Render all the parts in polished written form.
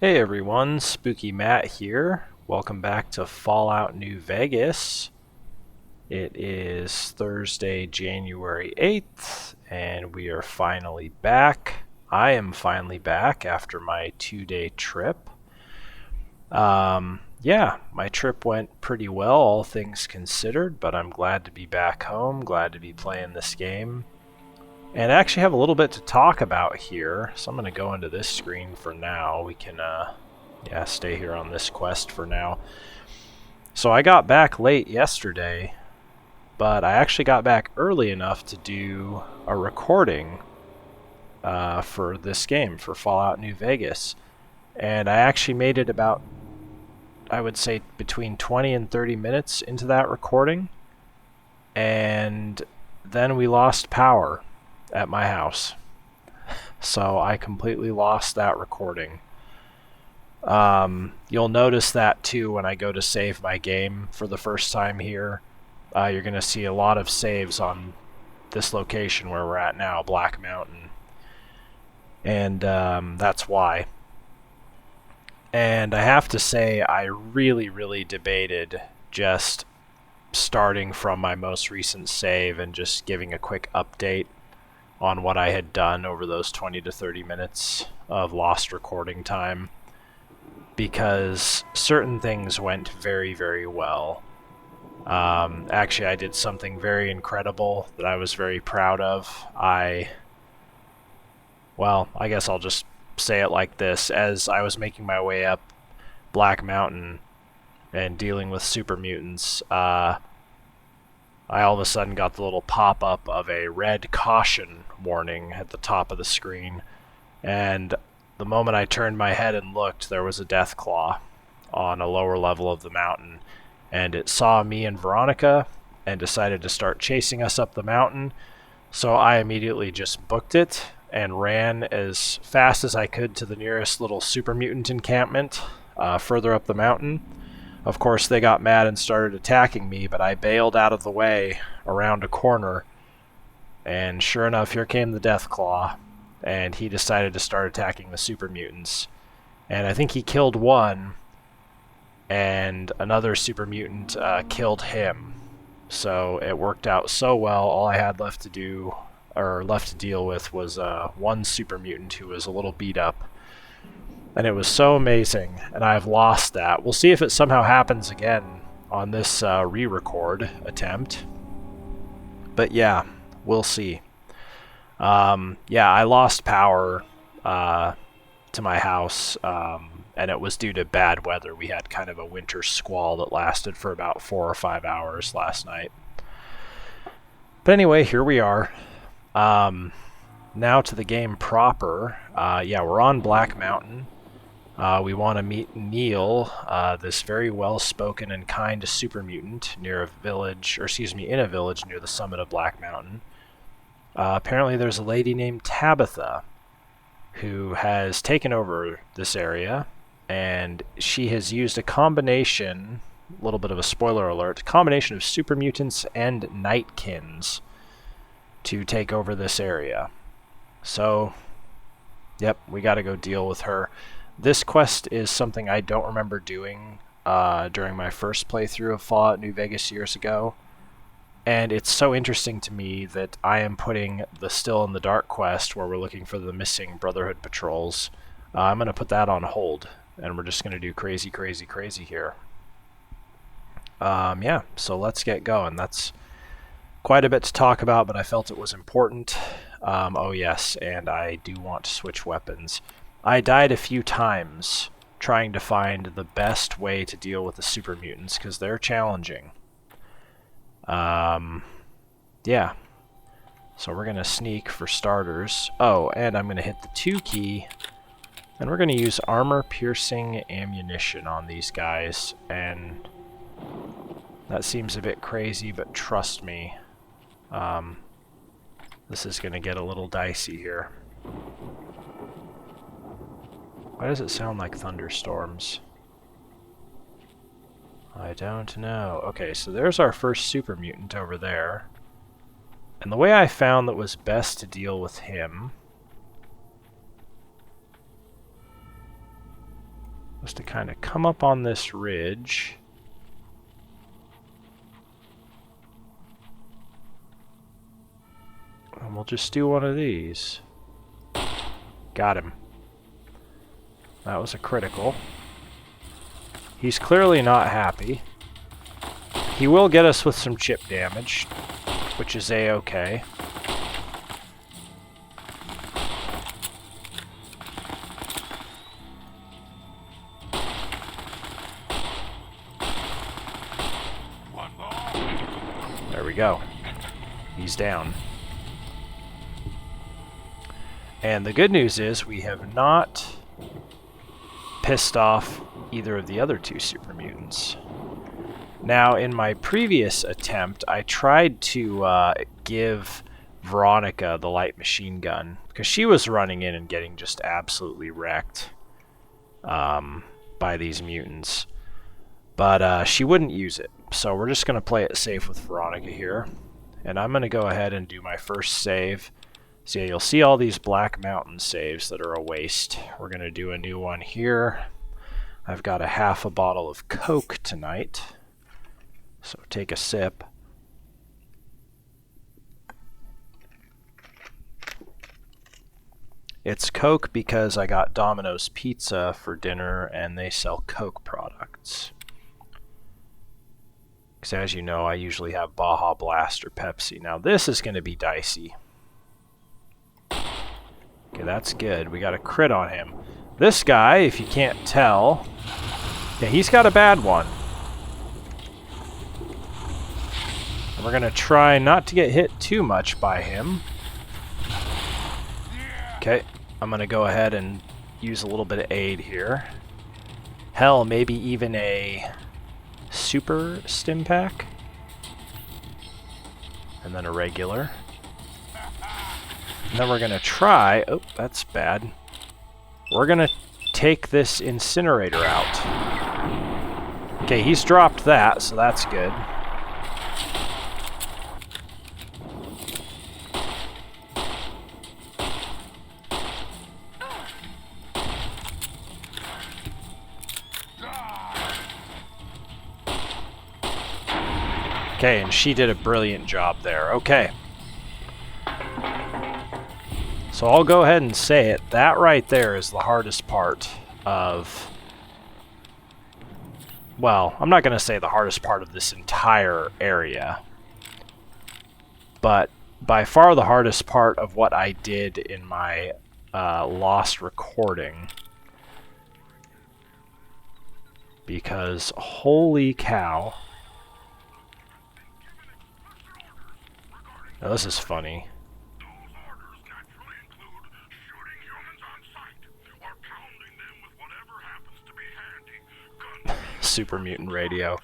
Hey everyone, Spooky Matt here. Welcome back to Fallout New Vegas. It is Thursday, January 8th, and we are finally back. I am finally back after my 2-day trip. Yeah, my trip went pretty well, all things considered, but I'm glad to be back home, glad to be playing this game. And I actually have a little bit to talk about here, so I'm going to go into this screen for now. We can, stay here on this quest for now. So I got back late yesterday, but I actually got back early enough to do a recording for this game, for Fallout New Vegas. And I actually made it about, I would say, between 20 and 30 minutes into that recording. And then we lost power at my house. So I completely lost that recording. You'll notice that too when I go to save my game for the first time here. You're going to see a lot of saves on this location where we're at now, Black Mountain. And that's why. And I have to say, I really debated just starting from my most recent save and just giving a quick update on what I had done over those 20 to 30 minutes of lost recording time, because certain things went very well. Actually, I did something very incredible that I was very proud of. I guess I'll just say it like this. As I was making my way up Black Mountain and dealing with Super Mutants, I all of a sudden got the little pop-up of a red caution warning at the top of the screen, and the moment I turned my head and looked, there was a death claw on a lower level of the mountain, and it saw me and Veronica and decided to start chasing us up the mountain. So I immediately just booked it and ran as fast as I could to the nearest little Super Mutant encampment further up the mountain. Of course, they got mad and started attacking me, but I bailed out of the way around a corner, and sure enough, here came the Deathclaw, and he decided to start attacking the Super Mutants. And I think he killed one, and another Super Mutant killed him. So it worked out so well. All I had left to deal with was one Super Mutant who was a little beat up. And it was so amazing, and I've lost that. We'll see if it somehow happens again on this re-record attempt. But yeah, we'll see. I lost power to my house, and it was due to bad weather. We had kind of a winter squall that lasted for about 4 or 5 hours last night. But anyway, here we are. Now to the game proper. We're on Black Mountain. We want to meet Neil, this very well-spoken and kind Super Mutant, in a village near the summit of Black Mountain. Apparently there's a lady named Tabitha who has taken over this area, and she has used a combination, a little bit of a spoiler alert, combination of Super Mutants and Nightkins to take over this area. So, yep, we gotta go deal with her. This quest is something I don't remember doing during my first playthrough of Fallout New Vegas years ago. And it's so interesting to me that I am putting the Still in the Dark quest, where we're looking for the missing Brotherhood patrols. I'm going to put that on hold, and we're just going to do crazy here. So let's get going. That's quite a bit to talk about, but I felt it was important. Oh yes, and I do want to switch weapons. I died a few times trying to find the best way to deal with the Super Mutants, because they're challenging. So we're going to sneak for starters. Oh, and I'm going to hit the 2 key, and we're going to use armor-piercing ammunition on these guys, and that seems a bit crazy, but trust me, this is going to get a little dicey here. Why does it sound like thunderstorms? I don't know. Okay, so there's our first Super Mutant over there. And the way I found that was best to deal with him was to kind of come up on this ridge. And we'll just do one of these. Got him. That was a critical. He's clearly not happy. He will get us with some chip damage, which is a-okay. There we go. He's down. And the good news is we have not pissed off either of the other two super mutants. Now, in my previous attempt, I tried to give Veronica the light machine gun, because she was running in and getting just absolutely wrecked by these mutants. But she wouldn't use it, so we're just going to play it safe with Veronica here. And I'm going to go ahead and do my first save. So yeah, you'll see all these Black Mountain saves that are a waste. We're going to do a new one here. I've got a half a bottle of Coke tonight. So take a sip. It's Coke because I got Domino's Pizza for dinner and they sell Coke products. Because as you know, I usually have Baja Blast or Pepsi. Now this is going to be dicey. Okay, that's good. We got a crit on him. This guy, if you can't tell, yeah, he's got a bad one. And we're going to try not to get hit too much by him. Okay, I'm going to go ahead and use a little bit of aid here. Hell, maybe even a super stim pack. And then a regular. And then we're going to try... Oh, that's bad. We're going to take this incinerator out. Okay, he's dropped that, so that's good. Okay, and she did a brilliant job there. Okay. So I'll go ahead and say it. That right there is the hardest part of... Well, I'm not going to say the hardest part of this entire area. But by far the hardest part of what I did in my lost recording. Because holy cow. Now this is funny. Super Mutant radio.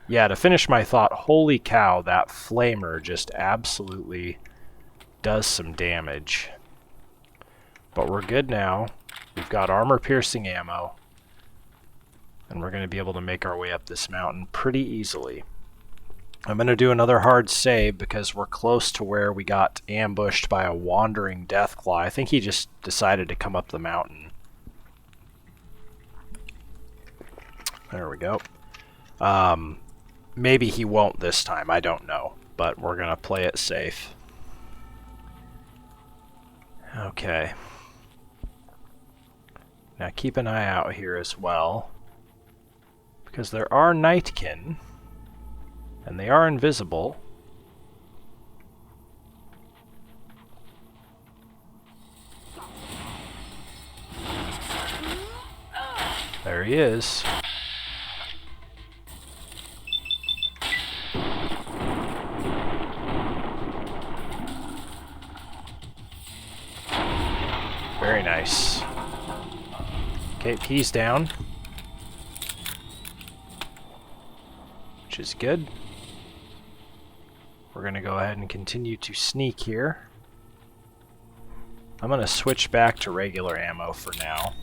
Yeah, to finish my thought, holy cow, that flamer just absolutely does some damage. But we're good now. We've got armor-piercing ammo. And we're going to be able to make our way up this mountain pretty easily. I'm going to do another hard save because we're close to where we got ambushed by a wandering Deathclaw. I think he just decided to come up the mountain. There we go. Maybe he won't this time, I don't know. But we're going to play it safe. Okay. Now keep an eye out here as well. Because there are Nightkin. And they are invisible. There he is. Very nice. Okay, he's down. Which is good. We're going to go ahead and continue to sneak here. I'm going to switch back to regular ammo for now.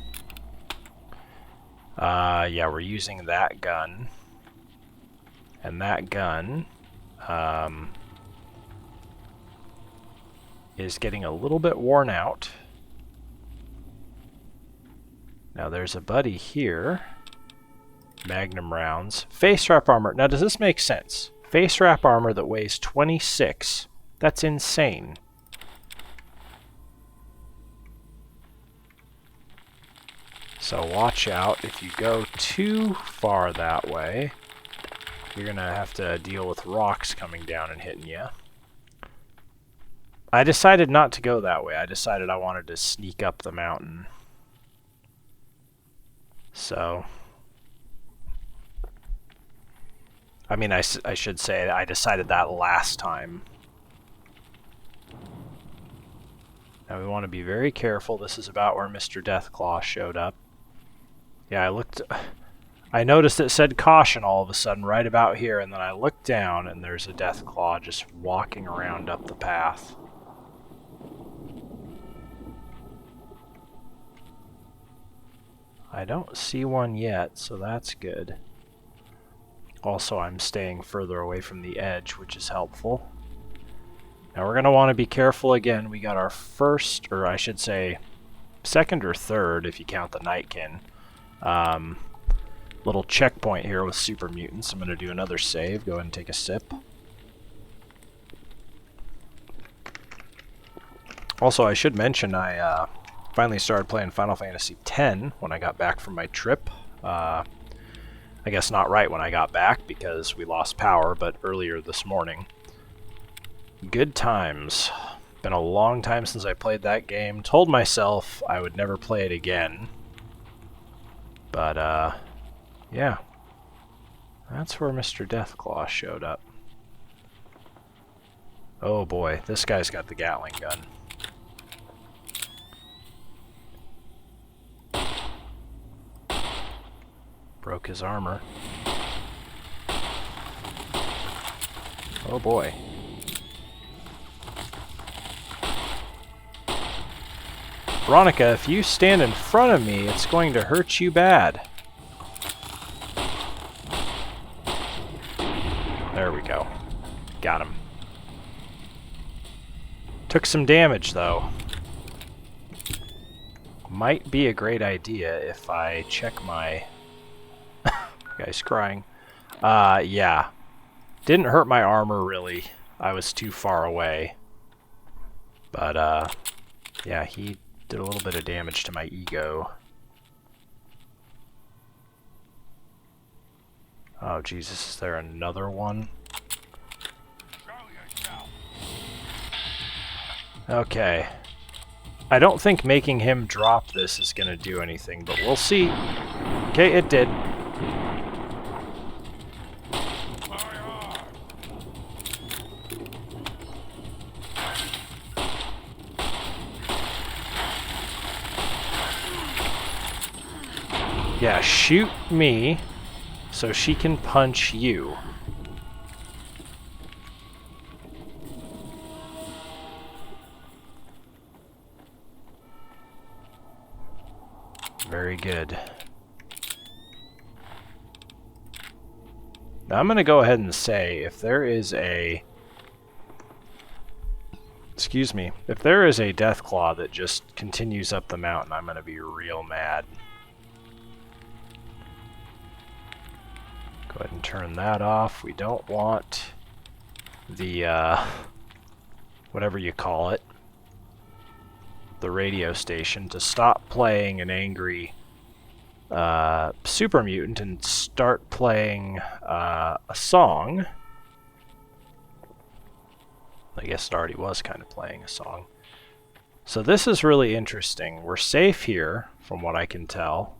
Yeah, we're using that gun. And that gun is getting a little bit worn out. Now there's a buddy here. Magnum rounds. Face wrap armor. Now, does this make sense? Face wrap armor that weighs 26. That's insane. So watch out. If you go too far that way, you're going to have to deal with rocks coming down and hitting you. I decided not to go that way. I decided I wanted to sneak up the mountain. So, I mean, I should say I decided that last time. Now we want to be very careful. This is about where Mr. Deathclaw showed up. Yeah, I noticed it said caution all of a sudden right about here, and then I looked down and there's a Deathclaw just walking around up the path. I don't see one yet, so that's good. Also, I'm staying further away from the edge, which is helpful. Now we're going to want to be careful again. We got our first, or I should say, second or third, if you count the Nightkin. Little checkpoint here with Super Mutants. I'm going to do another save. Go ahead and take a sip. Also, I should mention I finally started playing Final Fantasy X when I got back from my trip. I guess not right when I got back because we lost power, but earlier this morning. Good times. Been a long time since I played that game. Told myself I would never play it again. But, yeah. That's where Mr. Deathclaw showed up. Oh boy, this guy's got the Gatling gun. Broke his armor. Oh boy. Veronica, if you stand in front of me, it's going to hurt you bad. There we go. Got him. Took some damage, though. Might be a great idea if I check my... Guy's crying. Yeah. Didn't hurt my armor, really. I was too far away. But, yeah, he did a little bit of damage to my ego. Oh, Jesus, is there another one? Okay. I don't think making him drop this is going to do anything, but we'll see. Okay, it did. Yeah, shoot me so she can punch you. Very good. Now I'm going to go ahead and say if there is a... Excuse me. If there is a Deathclaw that just continues up the mountain, I'm going to be real mad. Go ahead and turn that off. We don't want the, whatever you call it, the radio station to stop playing an angry Super Mutant and start playing a song. I guess it already was kind of playing a song. So this is really interesting. We're safe here, from what I can tell.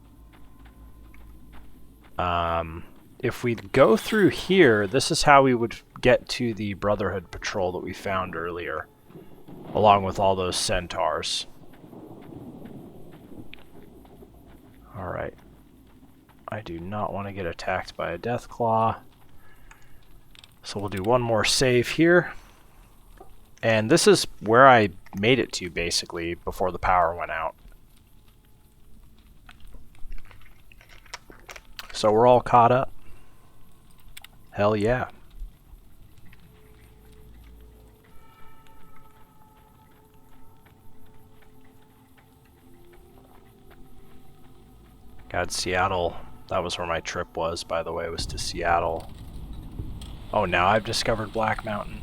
If we go through here, this is how we would get to the Brotherhood patrol that we found earlier, along with all those Centaurs. Alright. I do not want to get attacked by a Deathclaw. So we'll do one more save here. And this is where I made it to, basically, before the power went out. So we're all caught up. Hell yeah. God, Seattle, That was where my trip was, by the way, was to Seattle. Oh, now I've discovered Black Mountain.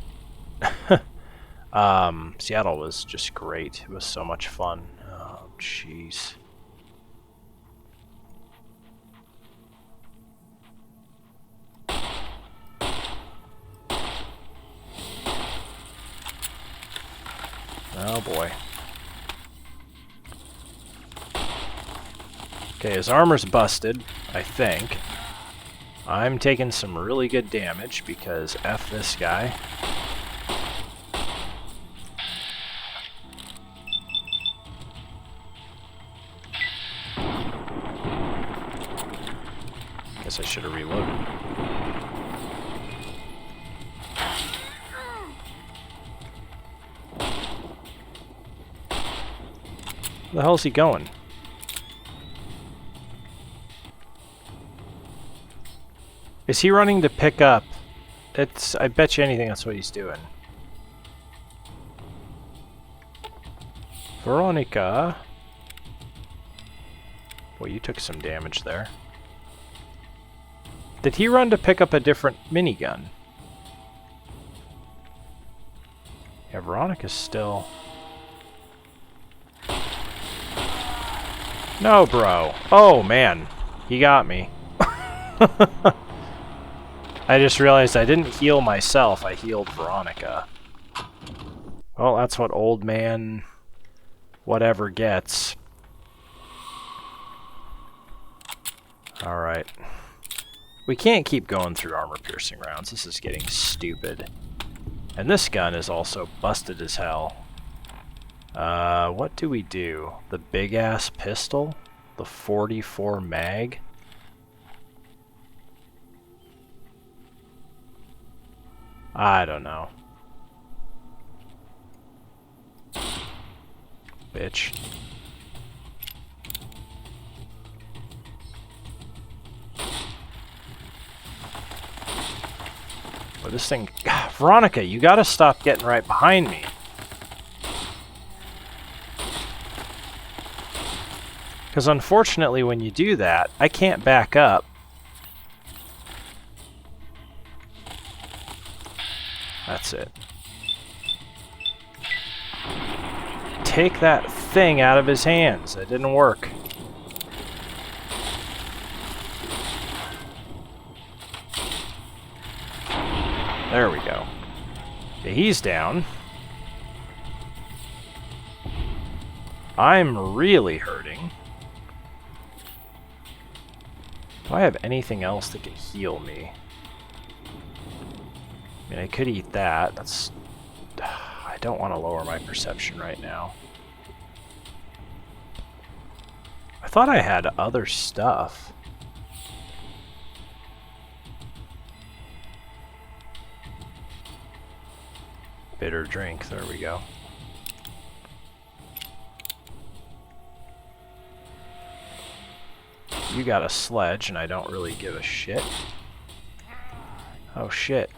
Seattle was just great. It was so much fun. Oh, jeez. Oh boy. Okay, his armor's busted, I think. I'm taking some really good damage because F this guy. Guess I should have reloaded. Where the hell's he going? Is he running to pick up? I bet you anything that's what he's doing. Veronica. Boy, you took some damage there. Did he run to pick up a different minigun? Yeah, Veronica's still... No, bro. Oh, man. He got me. I just realized I didn't heal myself. I healed Veronica. Well, that's what old man whatever gets. Alright. We can't keep going through armor-piercing rounds. This is getting stupid. And this gun is also busted as hell. What do we do? The big-ass pistol? The 44 mag? I don't know. Bitch. Well, this thing... God, Veronica, you gotta stop getting right behind me. Because unfortunately when you do that, I can't back up. That's it. Take that thing out of his hands. It didn't work. There we go. Okay, he's down. I'm really hurting. Do I have anything else that could heal me? I mean, I could eat that. That's... I don't want to lower my perception right now. I thought I had other stuff. Bitter drink. There we go. You got a sledge, and I don't really give a shit. Oh, shit.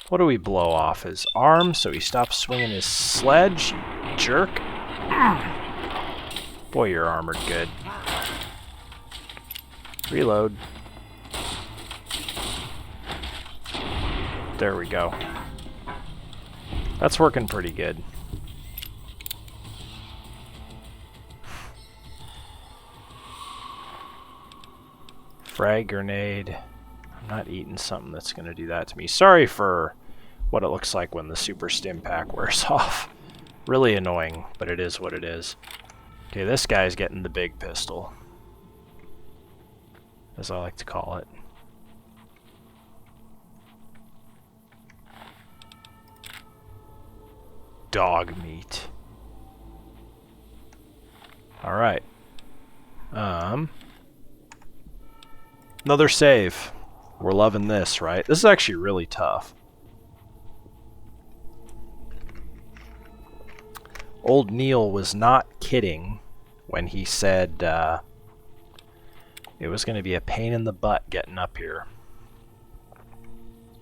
What do we blow off? His arm so he stops swinging his sledge? You jerk. Boy, you're armored good. Reload. There we go. That's working pretty good. Frag grenade. I'm not eating something that's going to do that to me. Sorry for what it looks like when the super stim pack wears off. Really annoying, but it is what it is. Okay, this guy's getting the big pistol, as I like to call it. Dog meat. Alright. Another save. We're loving this, right? This is actually really tough. Old Neil was not kidding when he said it was going to be a pain in the butt getting up here.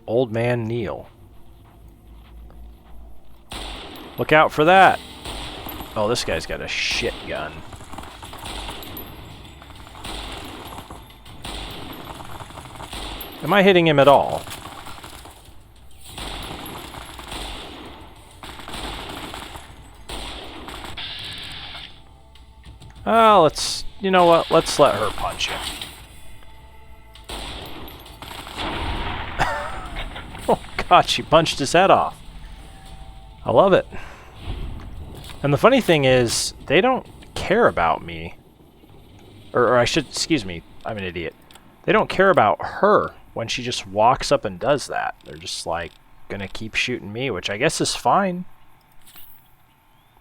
Old man Neil. Look out for that. Oh, this guy's got a shit gun. Am I hitting him at all? Let's... You know what? Let's let her punch him. Oh god, she punched his head off. I love it. And the funny thing is, they don't care about me. Or I should... Excuse me, I'm an idiot. They don't care about her when she just walks up and does that. They're just like, gonna keep shooting me, which I guess is fine.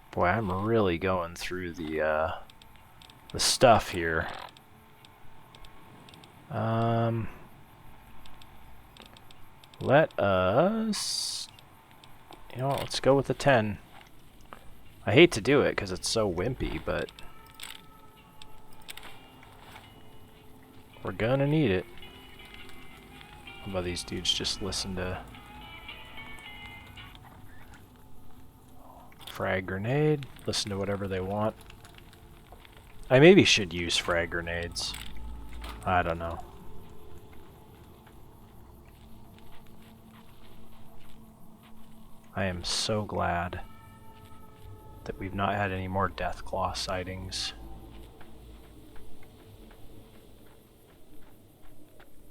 Boy, I'm really going through the stuff here. Let us... You know what, let's go with the 10. I hate to do it because it's so wimpy, but... We're gonna need it. How about these dudes just listen to... Frag grenade. Listen to whatever they want. I maybe should use frag grenades. I don't know. I am so glad that we've not had any more Deathclaw sightings.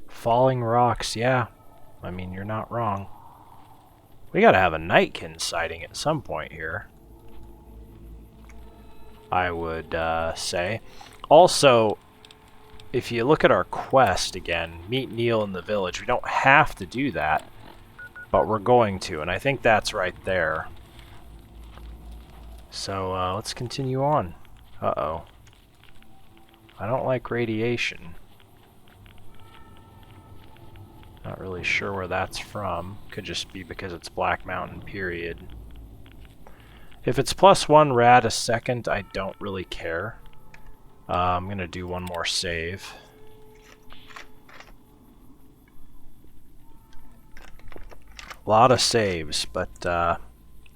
Falling rocks, yeah. I mean, you're not wrong. We gotta have a Nightkin sighting at some point here, I would say. Also, if you look at our quest again, meet Neil in the village, we don't have to do that, but we're going to, and I think that's right there. So let's continue on. Uh-oh. I don't like radiation. Not really sure where that's from. Could just be because it's Black Mountain, period. If it's +1 rad a second, I don't really care. I'm gonna do one more save. A lot of saves, but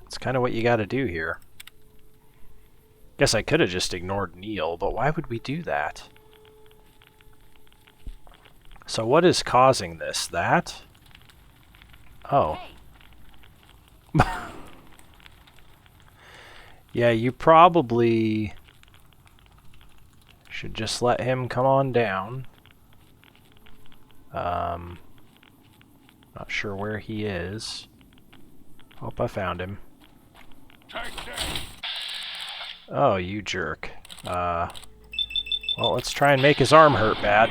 it's kind of what you gotta do here. Guess I could have just ignored Neil, but why would we do that? So what is causing this? That? Oh. Yeah, you probably should just let him come on down. Not sure where he is. Hope I found him. Oh, you jerk. Well, let's try and make his arm hurt bad.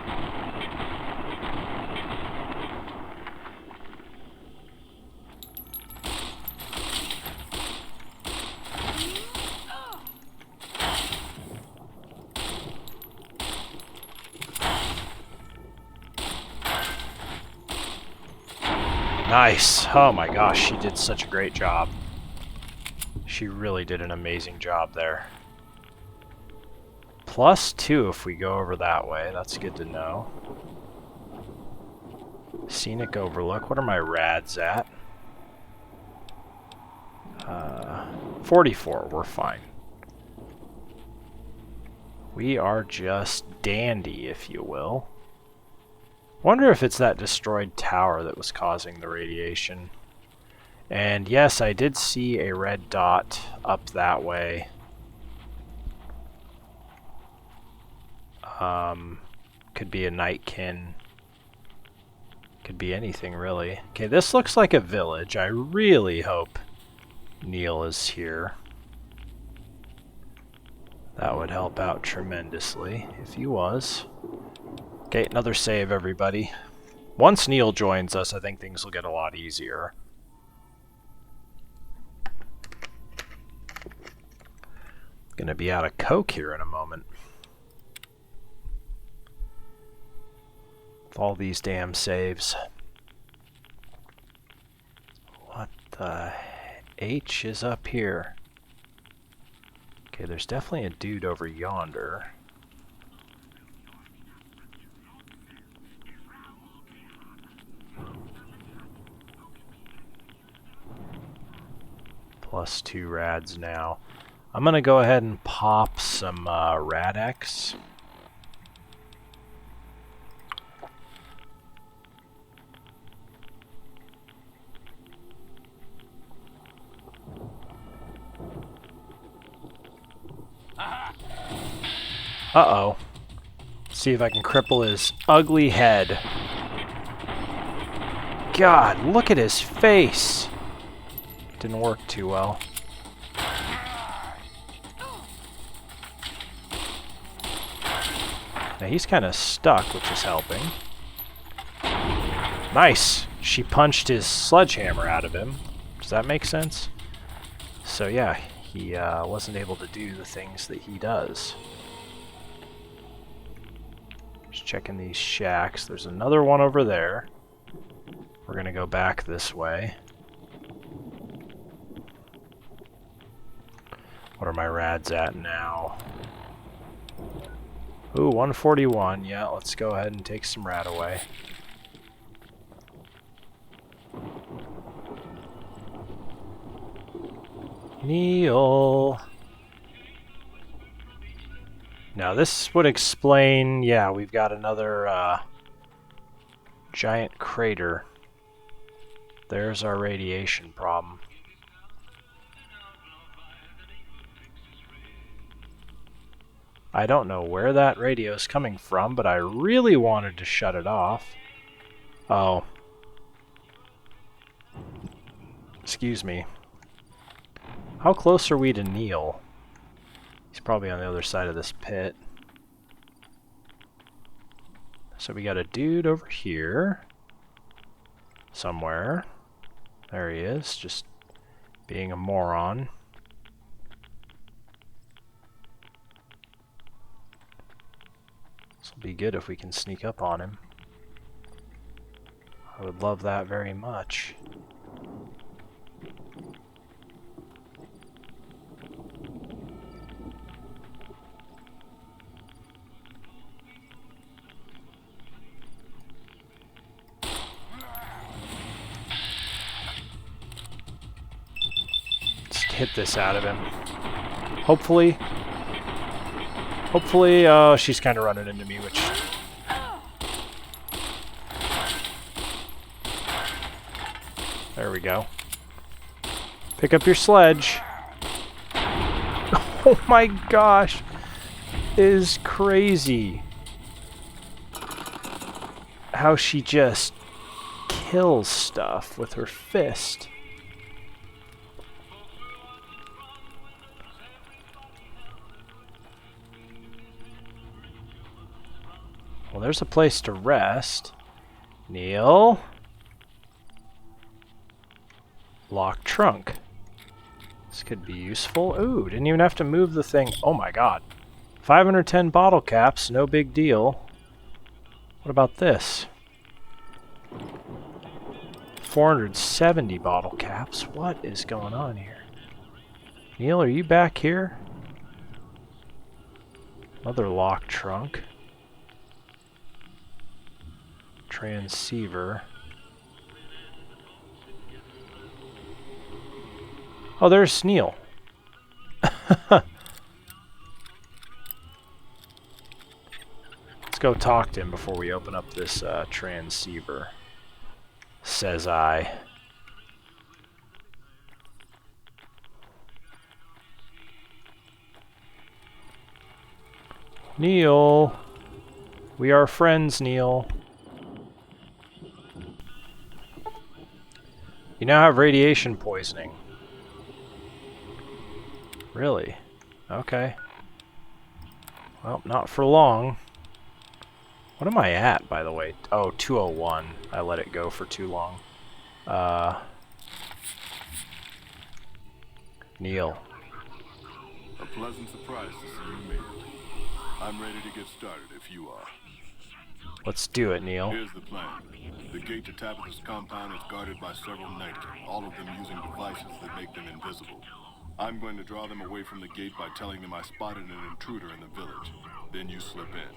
Nice. Oh my gosh, she did such a great job. She really did an amazing job there. +2 if we go over that way. That's good to know. Scenic Overlook. What are my rads at? 44. We're fine. We are just dandy, if you will. Wonder if it's that destroyed tower that was causing the radiation. And yes, I did see a red dot up that way. Could be a Nightkin. Could be anything, really. Okay, this looks like a village. I really hope Neil is here. That would help out tremendously if he was. Okay, another save, everybody. Once Neil joins us, I think things will get a lot easier. Gonna be out of coke here in a moment. With all these damn saves. What the H is up here? Okay, there's definitely a dude over yonder. +2 rads now. I'm gonna go ahead and pop some Radex. Uh-oh. See if I can cripple his ugly head. God, look at his face! Didn't work too well. Now he's kind of stuck, which is helping. Nice! She punched his sledgehammer out of him. Does that make sense? So yeah, he wasn't able to do the things that he does. Just checking these shacks. There's another one over there. We're gonna go back this way. What are my rads at now? Ooh, 141. Yeah, let's go ahead and take some rad away. Neil. Now this would explain, yeah, we've got another giant crater. There's our radiation problem. I don't know where that radio is coming from, but I really wanted to shut it off. Oh. Excuse me. How close are we to Neil? He's probably on the other side of this pit. So we got a dude over here. Somewhere. There he is, just being a moron. This will be good if we can sneak up on him. I would love that very much. Hit this out of him. Hopefully, oh, she's kind of running into me, which... There we go. Pick up your sledge. Oh my gosh. It is crazy how she just kills stuff with her fist. Well, there's a place to rest. Neil. Lock trunk. This could be useful. Ooh, didn't even have to move the thing. Oh my god. 510 bottle caps, no big deal. What about this? 470 bottle caps. What is going on here? Neil, are you back here? Another lock trunk. Transceiver. Oh, there's Neil. Let's go talk to him before we open up this transceiver. Says I. Neil. We are friends, Neil. You now have radiation poisoning. Really? Okay. Well, not for long. What am I at, by the way? Oh, 201. I let it go for too long. Neil. A pleasant surprise to see you made it. I'm ready to get started if you are. Let's do it, Neil. Here's the plan. The gate to Tabitha's compound is guarded by several Nightkin, all of them using devices that make them invisible. I'm going to draw them away from the gate by telling them I spotted an intruder in the village. Then you slip in.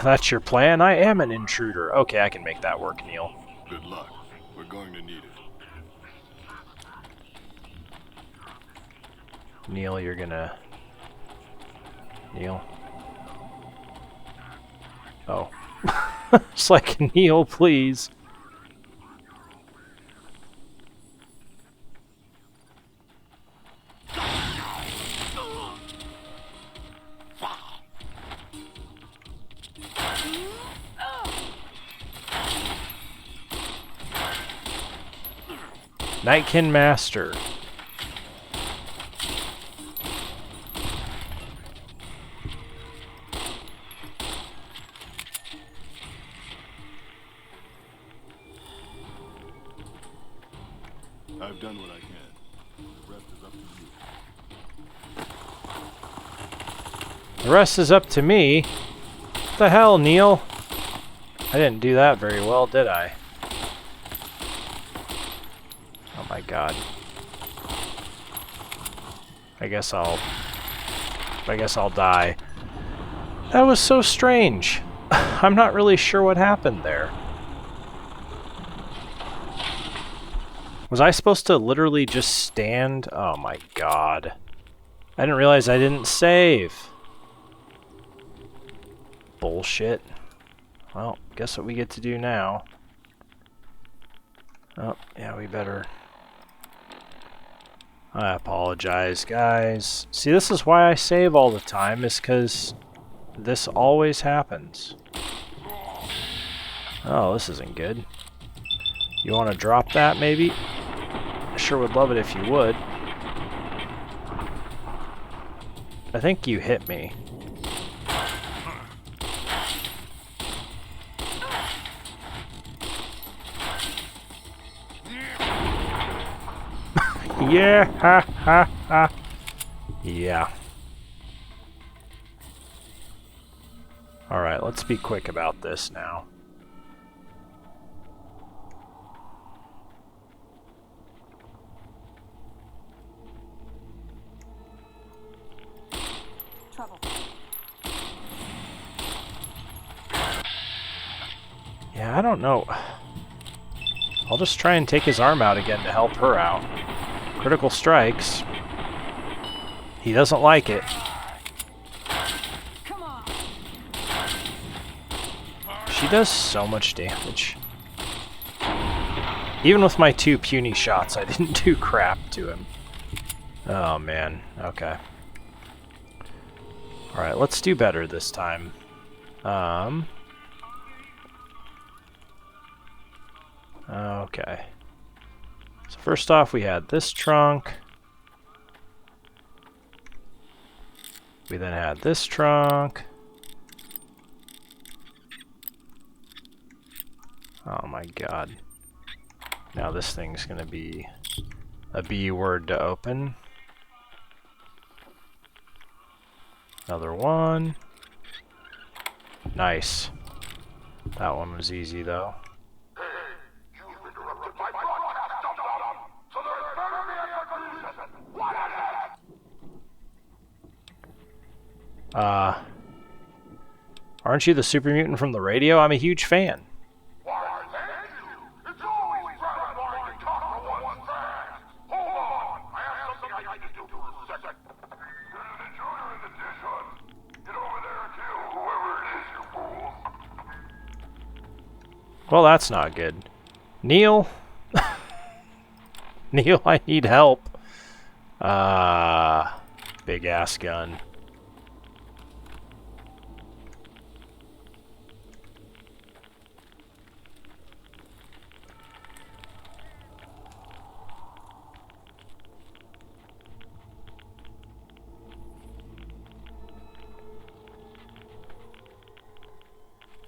That's your plan? I am an intruder. Okay, I can make that work, Neil. Good luck. We're going to need it. Neil, you're gonna... Neil? Oh. It's like, Neil, please. Nightkin Master. I've done what I can. The rest is up to you. The rest is up to me? What the hell, Neil? I didn't do that very well, did I? Oh my god. I guess I'll die. That was so strange. I'm not really sure what happened there. Was I supposed to literally just stand? Oh my god. I didn't realize I didn't save. Bullshit. Well, guess what we get to do now. Oh, yeah, we better... I apologize, guys. See, this is why I save all the time, is because this always happens. Oh, this isn't good. You want to drop that, maybe? I sure would love it if you would. I think you hit me. Yeah, ha ha ha. Yeah. Alright, let's be quick about this now. Trouble. Yeah, I don't know. I'll just try and take his arm out again to help her out. Critical strikes. He doesn't like it. Come on. She does so much damage. Even with my 2 puny shots, I didn't do crap to him. Oh man, okay. Alright, let's do better this time. Okay. So first off, we had this trunk. We then had this trunk. Oh my god. Now this thing's gonna be a B word to open. Another one. Nice. That one was easy though. Aren't you the Super Mutant from the radio? I'm a huge fan. Why, thank you. It's always gratifying to talk to one's fans. Hold on, I have something I need to do for a second. There's an intruder in the dish hut. Get over there and kill whoever it is, you fools. Well, that's not good. Neil? Neil, I need help. Big ass gun.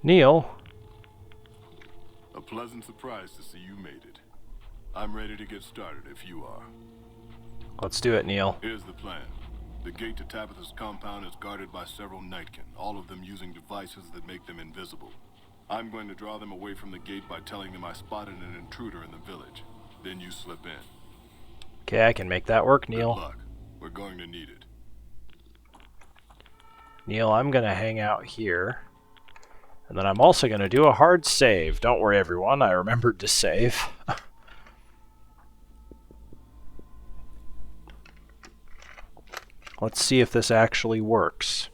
Neil? A pleasant surprise to see you made it. I'm ready to get started if you are. Let's do it, Neil. Here's the plan. The gate to Tabitha's compound is guarded by several Nightkin, all of them using devices that make them invisible. I'm going to draw them away from the gate by telling them I spotted an intruder in the village. Then you slip in. Okay, I can make that work, Neil. Good luck. We're going to need it. Neil, I'm gonna hang out here. And then I'm also going to do a hard save. Don't worry, everyone. I remembered to save. Let's see if this actually works.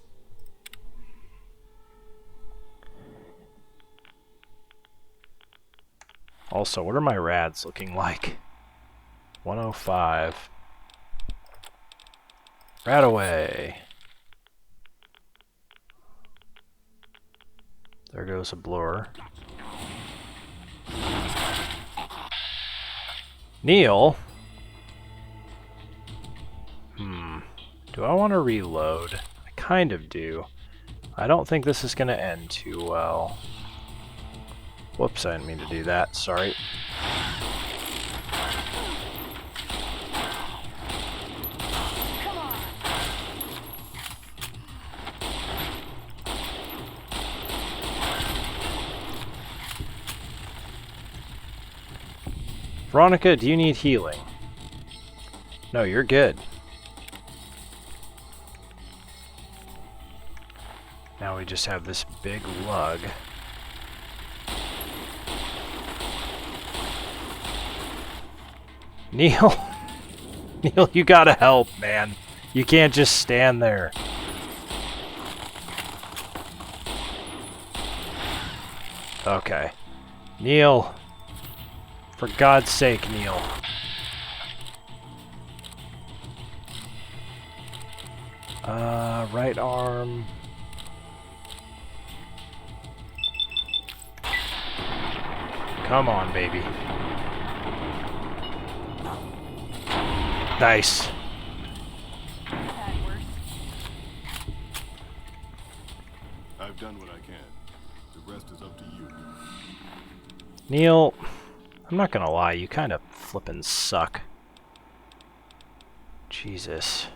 Also, what are my rads looking like? 105. Rad away. There goes a blur. Neil? Do I want to reload? I kind of do. I don't think this is going to end too well. Whoops, I didn't mean to do that. Sorry. Veronica, do you need healing? No, you're good. Now we just have this big lug. Neil? Neil, you gotta help, man. You can't just stand there. Okay. Neil. For God's sake, Neil. Right arm. Come on, baby. Nice. I've done what I can. The rest is up to you. Neil, I'm not gonna lie, you kind of flippin' suck. Jesus.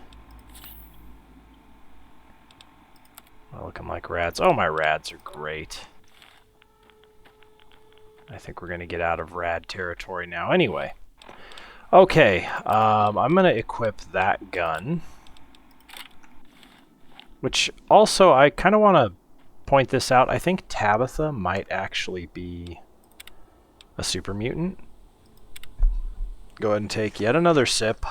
Am I looking like rads? Oh, my rads are great. I think we're gonna get out of rad territory now. Anyway. Okay, I'm gonna equip that gun. Which also, I kind of want to point this out. I think Tabitha might actually be a super mutant. Go ahead and take yet another sip.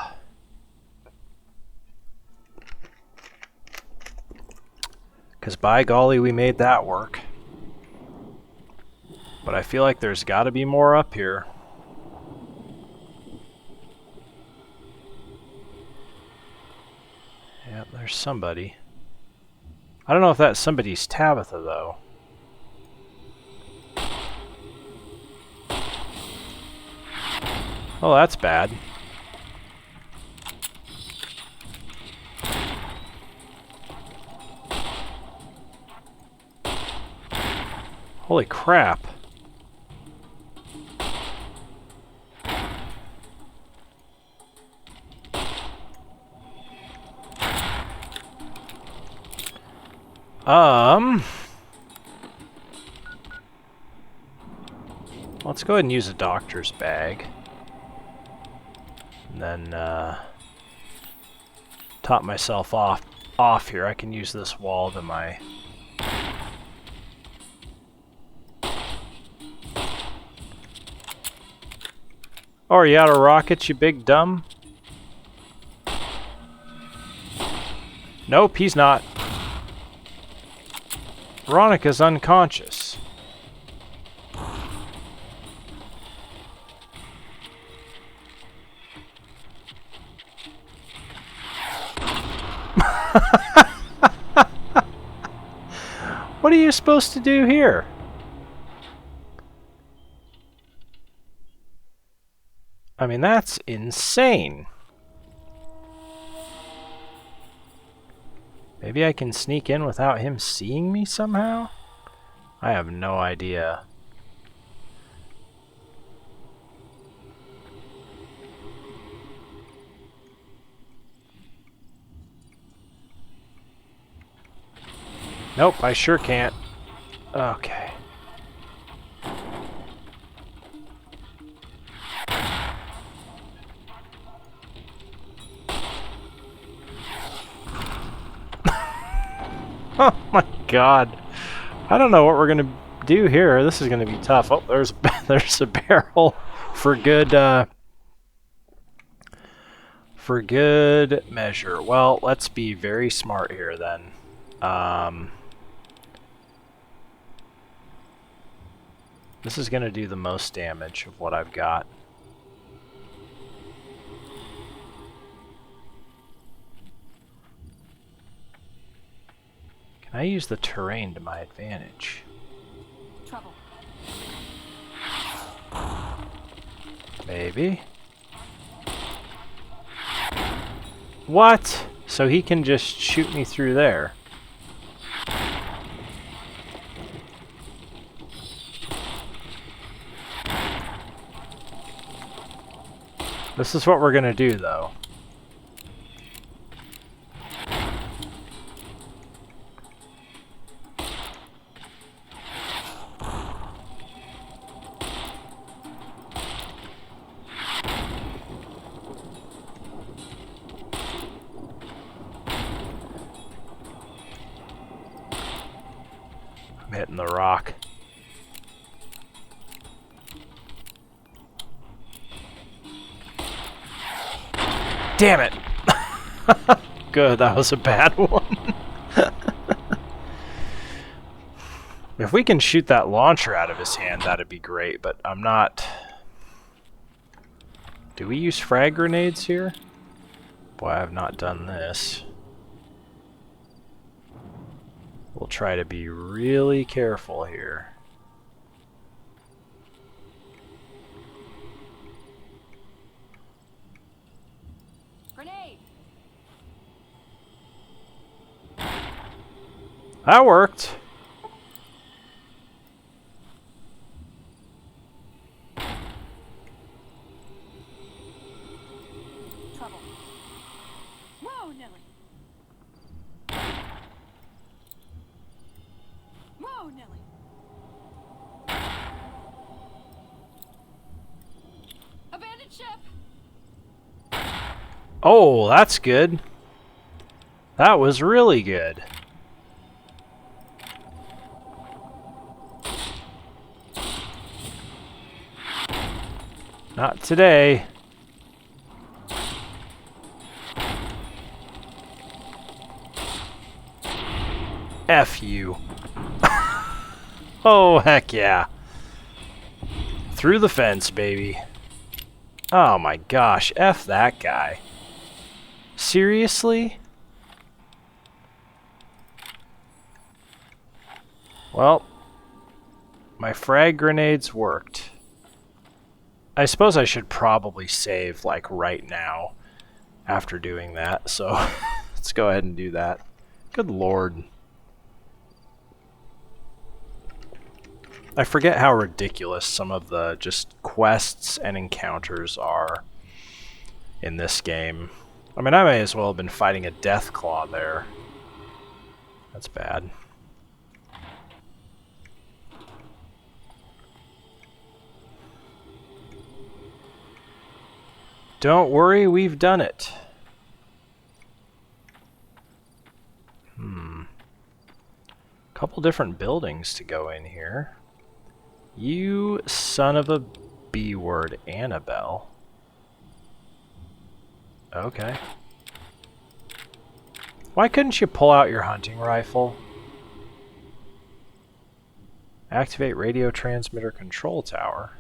Because by golly, we made that work. But I feel like there's got to be more up here. Yeah, there's somebody. I don't know if that somebody's Tabitha, though. Oh, that's bad. Holy crap. Let's go ahead and use a doctor's bag. And then, top myself off here. I can use this wall to my... Oh, are you out of rockets, you big dumb? Nope, he's not. Veronica's unconscious. What are you supposed to do here? I mean, that's insane. Maybe I can sneak in without him seeing me somehow? I have no idea. Nope, I sure can't. Okay. Oh my god. I don't know what we're gonna do here. This is gonna be tough. Oh, there's a barrel for good For good measure. Well, let's be very smart here then. This is going to do the most damage of what I've got. Can I use the terrain to my advantage? Trouble. Maybe. What? So he can just shoot me through there. This is what we're gonna do, though. I'm hitting the rock. Damn it! Good, that was a bad one. If we can shoot that launcher out of his hand, that'd be great, but I'm not... Do we use frag grenades here? Boy, I've not done this. We'll try to be really careful here. Grenade. That worked. Trouble. Whoa, Nelly. Whoa, Nelly. Abandoned ship. Oh, that's good. That was really good. Not today. F you. Oh, heck yeah. Through the fence, baby. Oh my gosh, F that guy. Seriously? Well, my frag grenades worked. I suppose I should probably save, like, right now after doing that, so let's go ahead and do that. Good lord. I forget how ridiculous some of the just quests and encounters are in this game. I mean, I may as well have been fighting a death claw there. That's bad. Don't worry, we've done it. Couple different buildings to go in here. You son of a B-word, Annabelle. Okay. Why couldn't you pull out your hunting rifle? Activate radio transmitter control tower.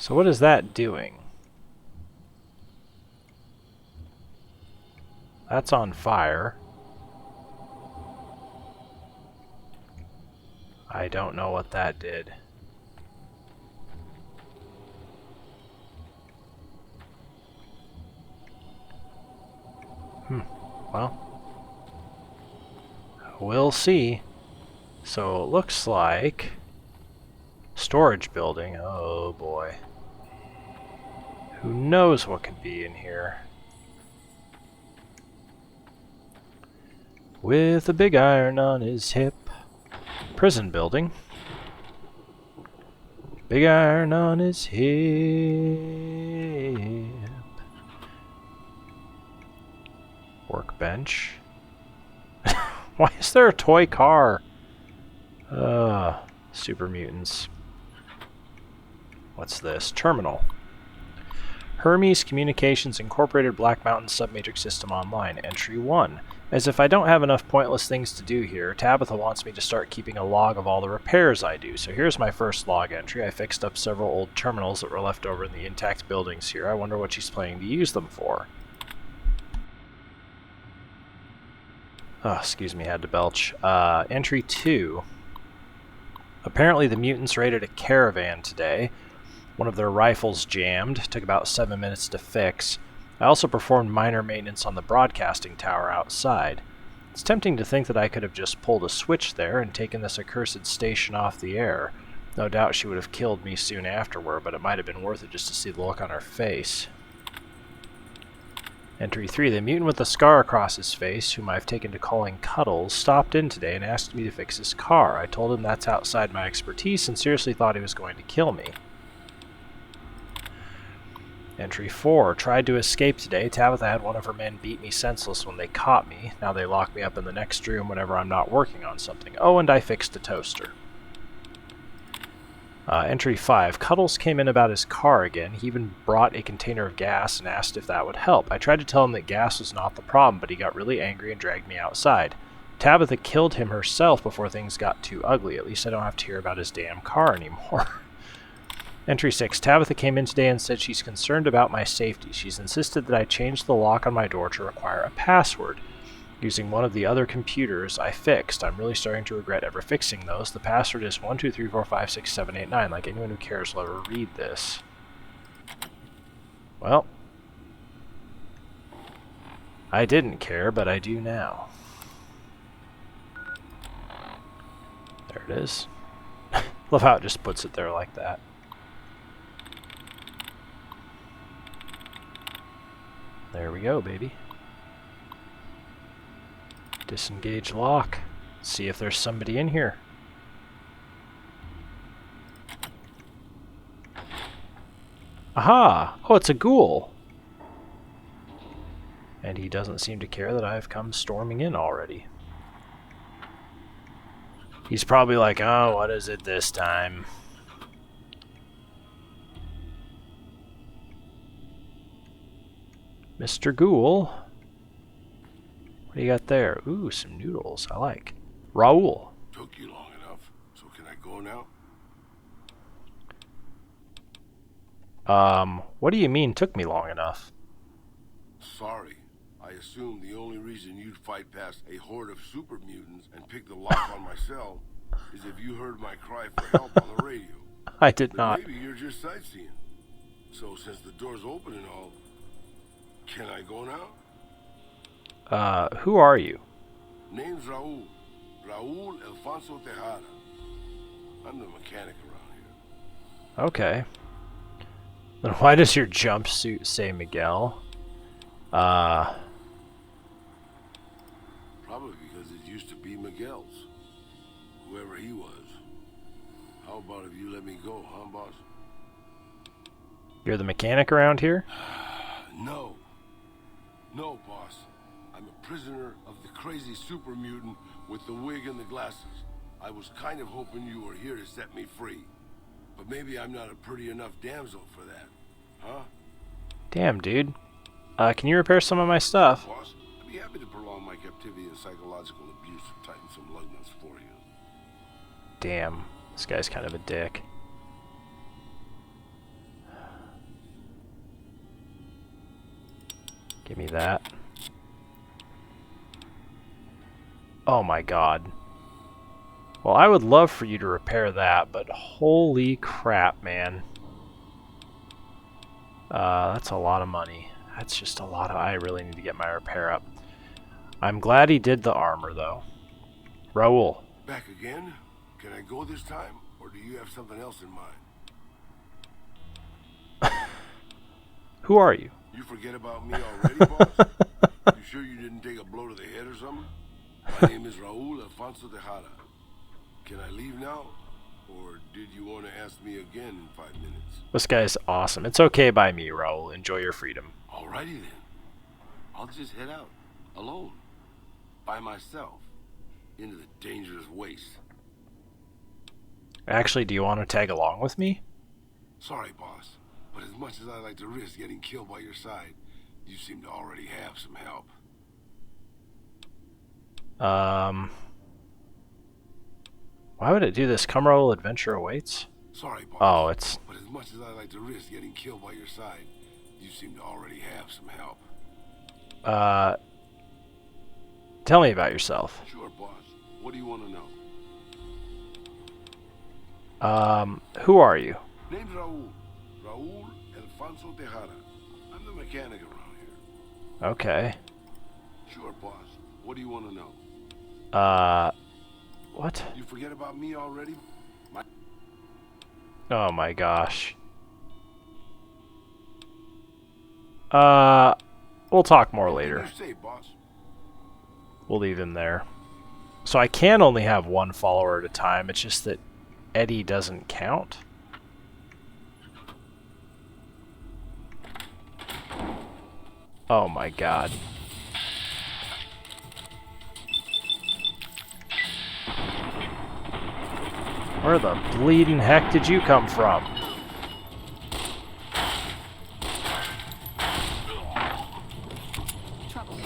So what is that doing? That's on fire. I don't know what that did. Well, we'll see. So it looks like storage building. Oh boy. Who knows what could be in here? With a big iron on his hip. Prison building. Big iron on his hip. Workbench. Why is there a toy car? Super Mutants. What's this? Terminal. Hermes Communications Incorporated Black Mountain Submatrix System Online. Entry 1. As if I don't have enough pointless things to do here, Tabitha wants me to start keeping a log of all the repairs I do. So here's my first log entry. I fixed up several old terminals that were left over in the intact buildings here. I wonder what she's planning to use them for. Oh, excuse me, had to belch. Entry 2. Apparently the mutants raided a caravan today. One of their rifles jammed. Took about 7 minutes to fix. I also performed minor maintenance on the broadcasting tower outside. It's tempting to think that I could have just pulled a switch there and taken this accursed station off the air. No doubt she would have killed me soon afterward, but it might have been worth it just to see the look on her face. Entry 3. The mutant with the scar across his face, whom I've taken to calling Cuddles, stopped in today and asked me to fix his car. I told him that's outside my expertise and seriously thought he was going to kill me. Entry 4. Tried to escape today. Tabitha had one of her men beat me senseless when they caught me. Now they lock me up in the next room whenever I'm not working on something. Oh, and I fixed a toaster. Entry 5. Cuddles came in about his car again. He even brought a container of gas and asked if that would help. I tried to tell him that gas was not the problem, but he got really angry and dragged me outside. Tabitha killed him herself before things got too ugly. At least I don't have to hear about his damn car anymore. Entry 6. Tabitha came in today and said she's concerned about my safety. She's insisted that I change the lock on my door to require a password. Using one of the other computers I fixed. I'm really starting to regret ever fixing those. The password is 123456789. Like anyone who cares will ever read this. Well, I didn't care, but I do now. There it is. Love how it just puts it there like that. There we go, baby. Disengage lock. See if there's somebody in here. Aha! Oh, it's a ghoul. And he doesn't seem to care that I've come storming in already. He's probably like, oh, what is it this time? Mr. Ghoul. What do you got there? Ooh, some noodles. I like. Raoul. Took you long enough, so can I go now? What do you mean took me long enough? Sorry. I assumed the only reason you'd fight past a horde of super mutants and pick the lock on my cell is if you heard my cry for help on the radio. I did But not. maybe you're just sightseeing. So since the door's open and all, can I go now? Who are you? Name's Raul. Raul Alfonso Tejada. I'm the mechanic around here. Okay. Then why does your jumpsuit say Miguel? Probably because it used to be Miguel's. Whoever he was. How about if you let me go, huh, boss? You're the mechanic around here? No. No, boss. I'm a prisoner of the crazy super mutant with the wig and the glasses. I was kind of hoping you were here to set me free. But maybe I'm not a pretty enough damsel for that. Huh? Damn, dude. Can you repair some of my stuff? Boss, I'd be happy to prolong my captivity and psychological abuse and tighten some lug nuts for you. Damn. This guy's kind of a dick. Give me that. Oh my god. Well, I would love for you to repair that, but holy crap, man. That's a lot of money. That's just a lot of... I really need to get my repair up. I'm glad he did the armor, though. Raul. Back again? Can I go this time? Or do you have something else in mind? Who are you? You forget about me already, boss? You sure you didn't take a blow to the head or something? My name is Raul Alfonso Tejada. Can I leave now? Or did you want to ask me again in 5 minutes? This guy's awesome. It's okay by me, Raul. Enjoy your freedom. Alrighty then. I'll just head out. Alone. By myself. Into the dangerous waste. Actually, do you want to tag along with me? Sorry, boss. But as much as I like to risk getting killed by your side, you seem to already have some help. Why would it do this? Come roll, adventure awaits? Sorry, boss. Oh, it's... But as much as I like to risk getting killed by your side, you seem to already have some help. Tell me about yourself. Sure, boss. What do you want to know? Who are you? Name's Raul. Raul Alfonso Tejada. I'm the mechanic around here. Okay. Sure, boss. What do you want to know? What? You forget about me already? Oh my gosh. We'll talk more later. What do you say, boss? We'll leave him there. So I can only have one follower at a time. It's just that Eddie doesn't count. Oh my god. Where the bleeding heck did you come from? Trouble.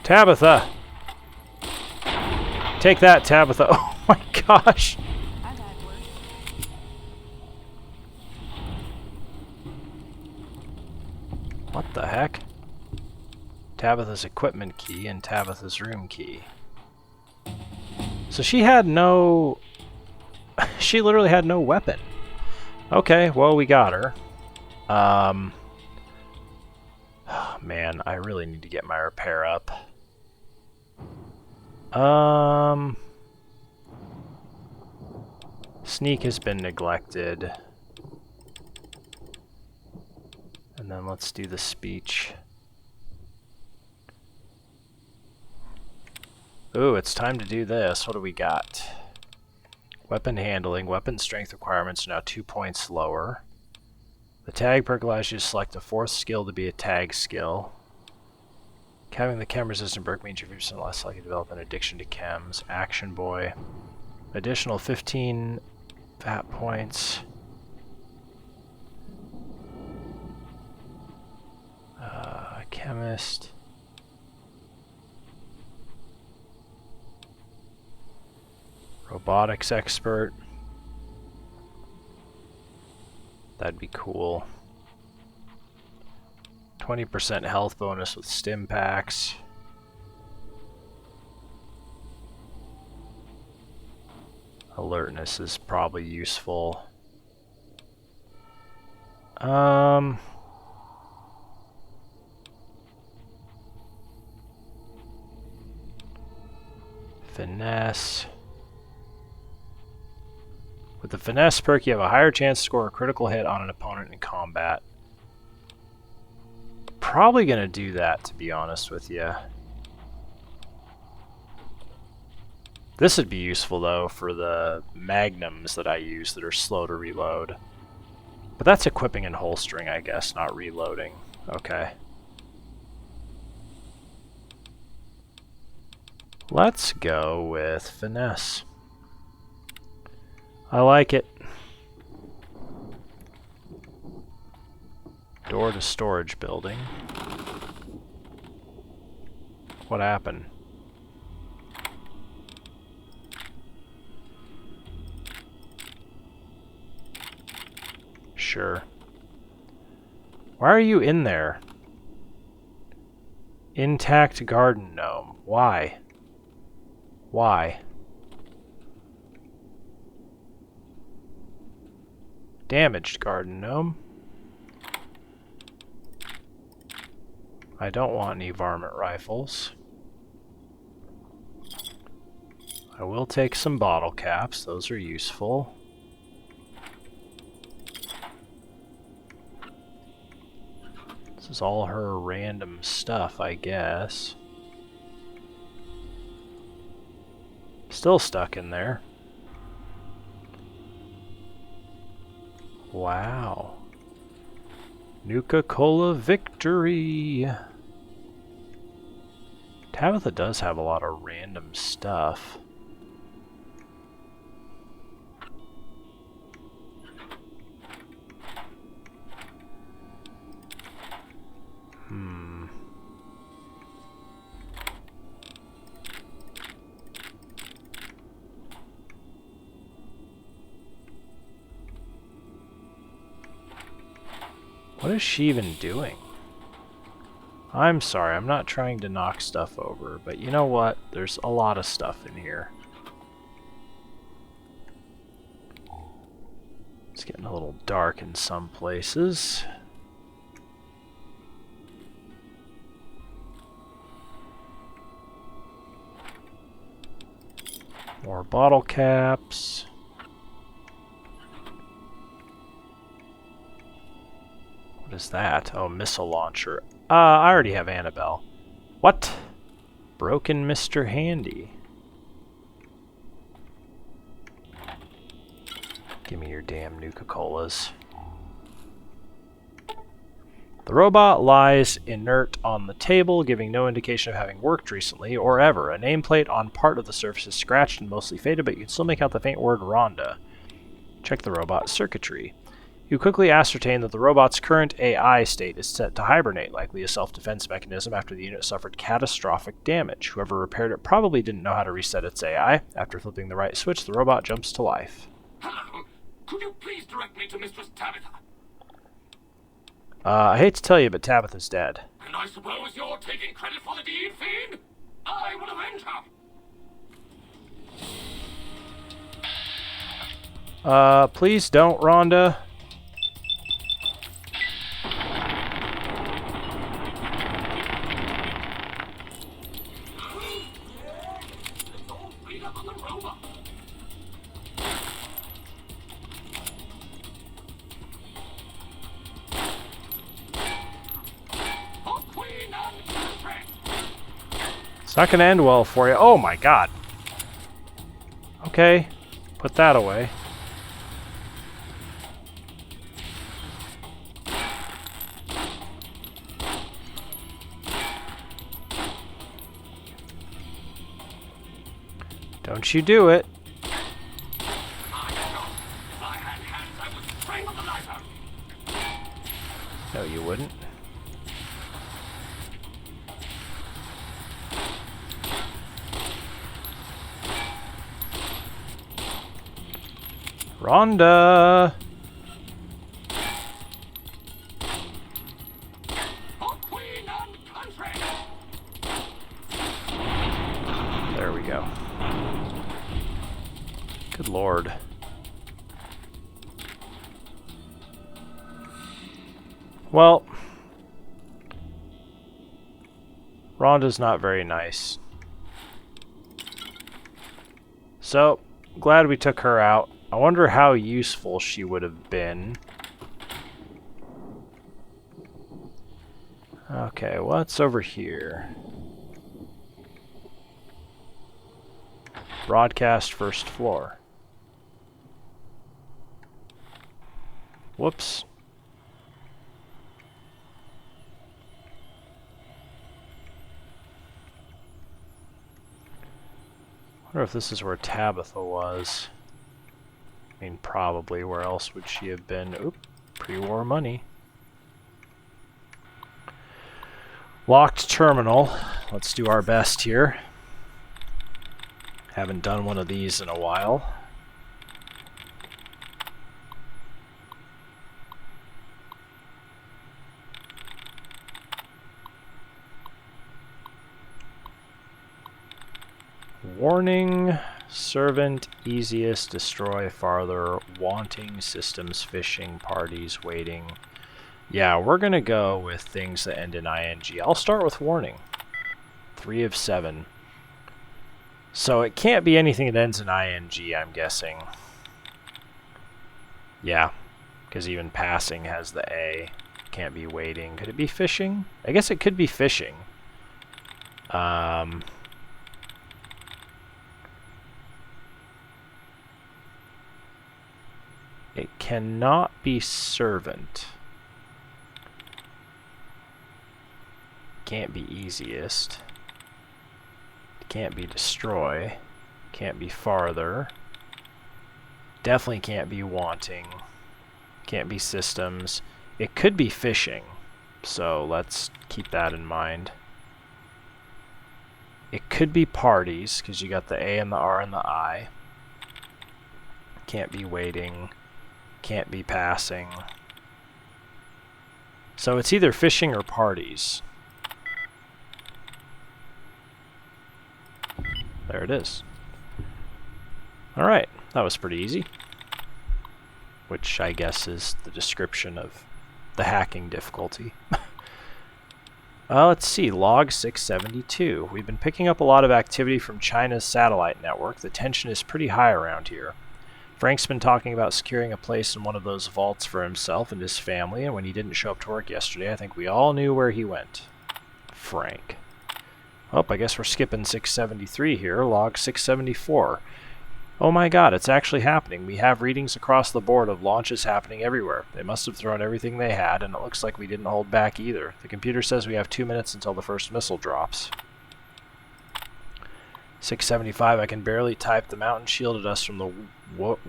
Tabitha! Take that, Tabitha. Oh my gosh. I've had worse. What the heck? Tabitha's equipment key and Tabitha's room key. So she had no... she literally had no weapon. Okay, well, we got her. Oh, man, I really need to get my repair up. Sneak has been neglected. And then let's do the speech. Ooh, it's time to do this. What do we got? Weapon handling. Weapon strength requirements are now 2 points lower. The tag perk allows you to select a fourth skill to be a tag skill. Having the chem resistant perk means you're 50% less likely to develop an addiction to chems. Action boy. Additional 15 fat points. Chemist. Robotics expert. That'd be cool. 20% health bonus with stim packs. Alertness is probably useful. Finesse. With the finesse perk, you have a higher chance to score a critical hit on an opponent in combat. Probably gonna do that, to be honest with you. This would be useful, though, for the magnums that I use that are slow to reload. But that's equipping and holstering, I guess, not reloading. Okay. Let's go with finesse. I like it. Door to storage building. What happened? Sure. Why are you in there? Intact garden gnome. Why? Why? Damaged garden gnome. I don't want any varmint rifles. I will take some bottle caps, those are useful. This is all her random stuff, I guess. Still stuck in there. Wow. Nuka-Cola victory! Tabitha does have a lot of random stuff. What is she even doing? I'm sorry, I'm not trying to knock stuff over, but you know what? There's a lot of stuff in here. It's getting a little dark in some places. More bottle caps. What is that? Oh, missile launcher. I already have Annabelle. What? Broken Mr. Handy. Give me your damn Nuka-Colas. The robot lies inert on the table, giving no indication of having worked recently or ever. A nameplate on part of the surface is scratched and mostly faded, but you can still make out the faint word Rhonda. Check the robot's circuitry. You quickly ascertain that the robot's current AI state is set to hibernate, likely a self-defense mechanism after the unit suffered catastrophic damage. Whoever repaired it probably didn't know how to reset its AI. After flipping the right switch, the robot jumps to life. Hello. Could you please direct me to Mistress Tabitha? I hate to tell you, but Tabitha's dead. And I suppose you're taking credit for the deed, Fiend? I will avenge her. Please don't, Rhonda. It's not going to end well for you. Oh my god. Okay, put that away. Don't you do it. No, you wouldn't. Rhonda! There we go. Good lord. Well, Rhonda's not very nice. So, glad we took her out. I wonder how useful she would have been. Okay, what's over here? Broadcast first floor. Whoops. I wonder if this is where Tabitha was. I mean, probably. Where else would she have been? Oop, pre-war money. Locked terminal. Let's do our best here. Haven't done one of these in a while. Warning. Servant, easiest, destroy farther, wanting, systems, fishing, parties, waiting. Yeah, we're gonna go with things that end in ing. I'll start with warning. 3 of 7. So it can't be anything that ends in ing, I'm guessing. Yeah, because even passing has the A. Can't be waiting. Could it be fishing? I guess it could be fishing. It cannot be servant. Can't be easiest. Can't be destroy. Can't be farther. Definitely can't be wanting. Can't be systems. It could be fishing, so let's keep that in mind. It could be parties, because you got the A and the R and the I. Can't be waiting. Can't be passing. So it's either fishing or parties. There it is. Alright, that was pretty easy. Which I guess is the description of the hacking difficulty. Let's see, log 672. We've been picking up a lot of activity from China's satellite network. The tension is pretty high around here. Frank's been talking about securing a place in one of those vaults for himself and his family, and when he didn't show up to work yesterday, I think we all knew where he went. Frank. Oh, I guess we're skipping 673 here, log 674. Oh my god, it's actually happening. We have readings across the board of launches happening everywhere. They must have thrown everything they had, and it looks like we didn't hold back either. The computer says we have 2 minutes until the first missile drops. 675, I can barely type. The mountain shielded us from the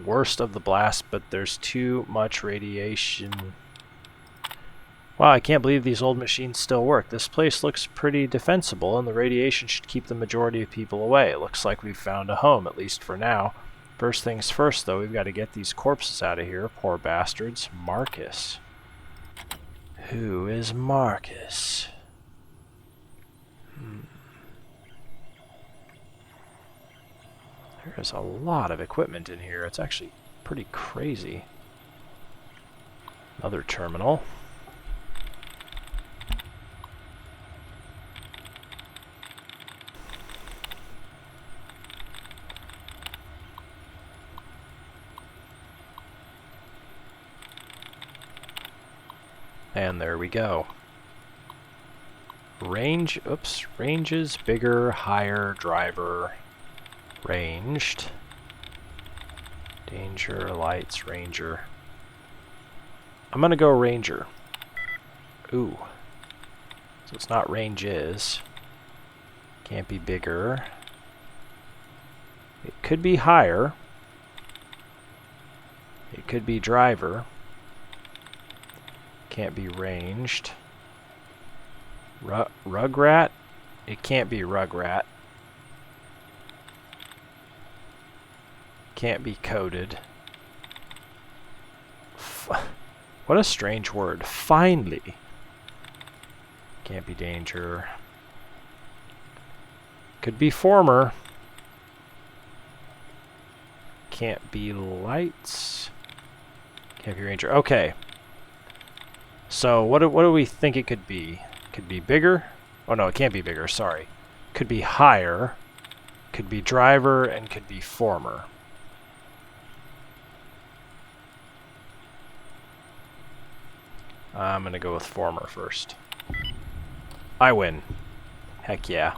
worst of the blast, but there's too much radiation. Wow, I can't believe these old machines still work. This place looks pretty defensible, and the radiation should keep the majority of people away. It looks like we've found a home, at least for now. First things first, though, we've got to get these corpses out of here. Poor bastards. Marcus. Who is Marcus? There's a lot of equipment in here. It's actually pretty crazy. Another terminal. And there we go. Range, oops, ranges, bigger, higher, driver, ranged. Danger, lights, ranger. I'm gonna go ranger. Ooh. So it's not ranges. Can't be bigger. It could be higher. It could be driver. Can't be ranged. Rugrat? It can't be rugrat. Can't be coded. What a strange word. Finally. Can't be danger. Could be former. Can't be lights. Can't be ranger. Okay. So what do we think it could be? Could be bigger? Oh no, it can't be bigger, sorry. Could be higher. Could be driver, and could be former. I'm gonna go with former first. I win. Heck yeah.